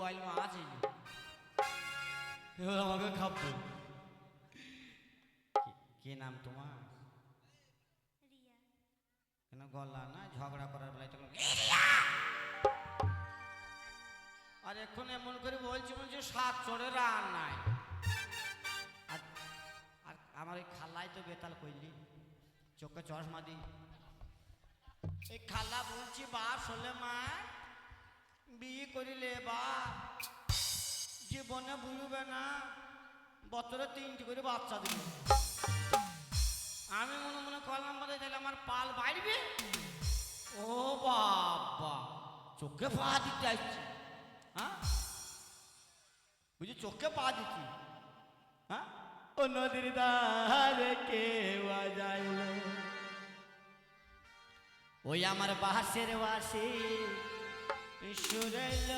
Boil মাছ এলো, এবার আমাকে খাবো। কি নাম তোমার? রিয়া। কেন গলা না ঝগড়া করার বেলায় তখন আর এখন এমন করে বলছি মনে হচ্ছে সাত চড়ে রান নাই। আর আর আমার এই খাল্লাই তো বেতাল কইলি, চোখে চশমা দি। এই খাল্লা বলছি বাপ শোলে মা বিয়ে করিলে বা জীবনে বুঝবে না, বছরে 3টি করে বাচ্চা দিল। আমি মনে মনে করলাম বলে তাহলে আমার পাল বাড়বে। ও বাবা, চোখে পা দিতে আসছি। হ্যাঁ বুঝি চোখে পা দিচ্ছি। হ্যাঁ ও নদীর ধারে কে বাজাইল, ওই আমার বাসের বাসে সুরেল।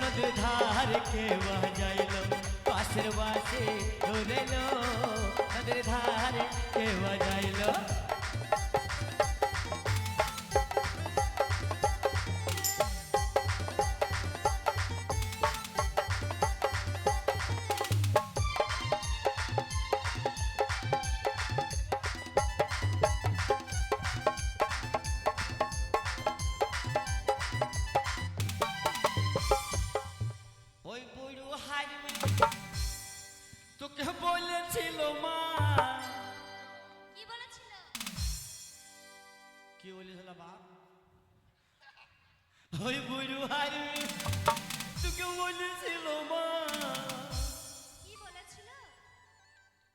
নদীর ধারে কে বাজাইল, পাশের বাসে ধরেল। নদীর ধারে কে বাজাইল, ওই বুড়ো হারবে তোকে বলেছিল মা। কি বলেছিল? কি বলেছিল বাপ? ওই বুড়ো হারবে তোকে বলেছিল মা, কি বলেছিল?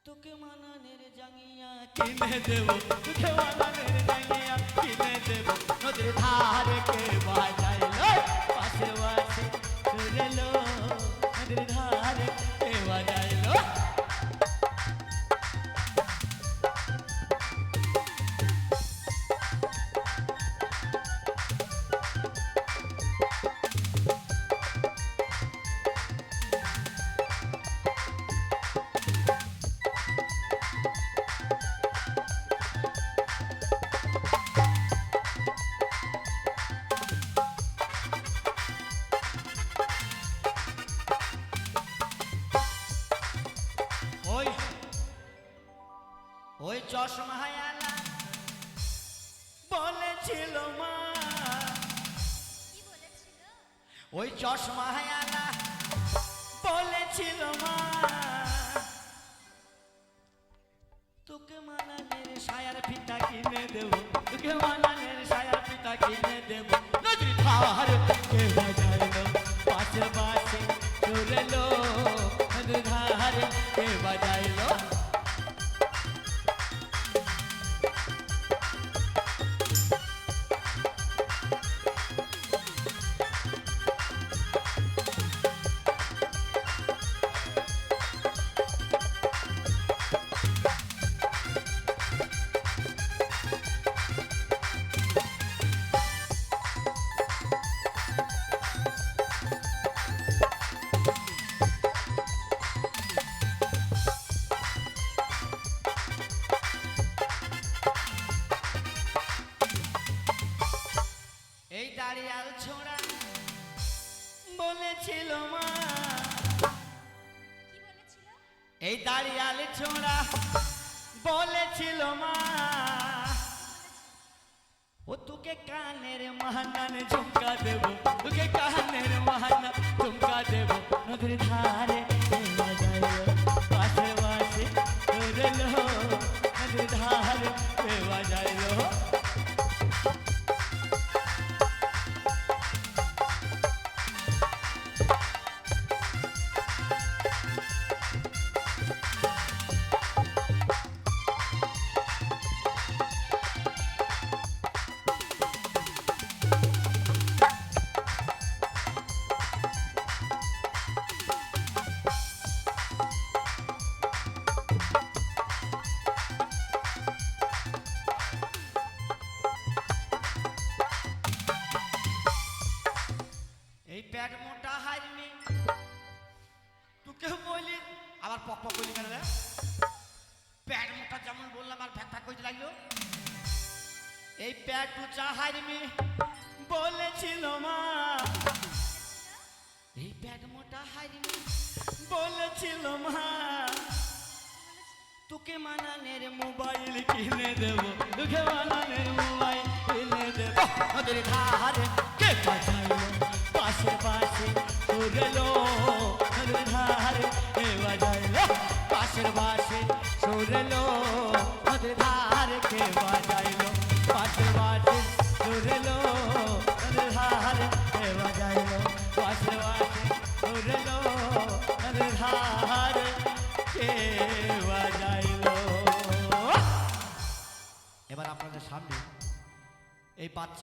তোকে মানানের জাঙ্গিয়া কিনে দেব, তোকে মানানের জাঙ্গিয়া কিনে দেব। নদীর ধারে কে বাজাইল, পাশের বাসে ধরেল। নদীর ধারে কে বাজাইল, ওই ওই চশমায়ালা বলেছিল মা, কি বলেছিল? ওই চশমায়ালা বলেছিল মা, তোকে মানানের সায়ার ফিতা কিনে দেব, তোকে মানানের সায়ার ফিতা কিনে দেব। নদীর ধারে কে বাজাইল, পাশে পাশে চলেল। নদীর ধারে কে বাজাইল, এই দাঁড়িয়াল ছোড়া বলেছিল মা, কি বলেছিল? এই দাঁড়িয়াল ছোড়া বলেছিল মা, ও তোকে কানের মহানান ঝুমকা দেব, তোকে কানের মহানান ঝুমকা দেব। নদীর ধারে কে বাজাইল, পাশে পাশে ধরেল। নদীর ধারে কে বাজাইল, যেমন বললাম আর ফ্যাক ফ্যাক করতে লাগলো। এই পেট উঁচা হারমি বলেছিল মা, এই পেট মোটা হারমি বলেছিল মা, তোকে মানানের মোবাইল কিনে দেব, তোকে মানানের মোবাইল কিনে দেব। ওদের ধারে কে বাজাইলো পাশে পাশে সরেলো, ওদের ধারে কে বাজাইলো পাশের পাশে সরেলো, ওদের ধারে কে বাজাইলো পাশের পাশে সরেলো, ওদের ধারে কে বাজাইলো পাশের পাশে সরেলো, ওদের ধারে কে বাজাইলো। এবার আপনাদের সামনে এই বাচ্চা